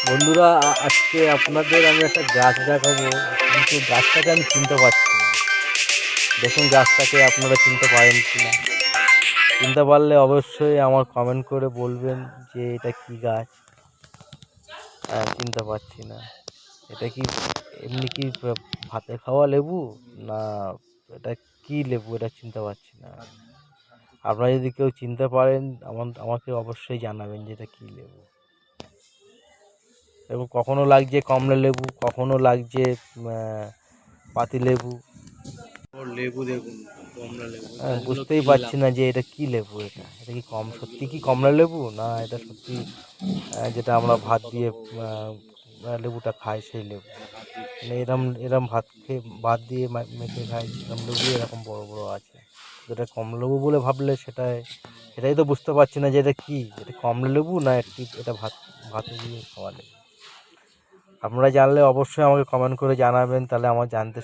বন্ধুরা, আজকে আপনাদের আমি একটা গাছ দেখাবো, কিন্তু গাছটাকে আমি চিনতে পারছি না। দেখুন গাছটাকে আপনারা চিনতে পারেন কি না। চিনতে পারলে অবশ্যই আমার কমেন্ট করে বলবেন যে এটা কি গাছ। চিনতে পারছি না। এটা কি এমনি কি ভাতে খাওয়া লেবু, না এটা কি লেবু, এটা চিনতে পারছি না। আপনারা যদি কেউ চিনতে পারেন আমাকে অবশ্যই জানাবেন যে এটা কী লেবু। এবং কখনো লাগছে কমলা লেবু, কখনো লাগছে পাতি লেবু। লেবু দেখুন, কমলা লেবু গাছগুলো বুঝতেই পারছি কিনলাম। না যে এটা কি লেবু। এটা কি সত্যি কি কমলা লেবু, না এটা সত্যি যেটা আমরা ভাত দিয়ে লেবুটা খাই সেই লেবু। মানে এরম এরম ভাত দিয়ে মেখে খাই এরম লেবু এরকম বড় বড় আছে। এটা কমলা লেবু বলে ভাবলে সেটাই তো বুঝতে পারছি না যে এটা কি, এটা কমলা লেবু না এটা ভাতে দিয়ে খাওয়া লেবু। আপনারা জানলে অবশ্যই আমাকে কমেন্ট করে জানাবেন, তাহলে আমার জানতে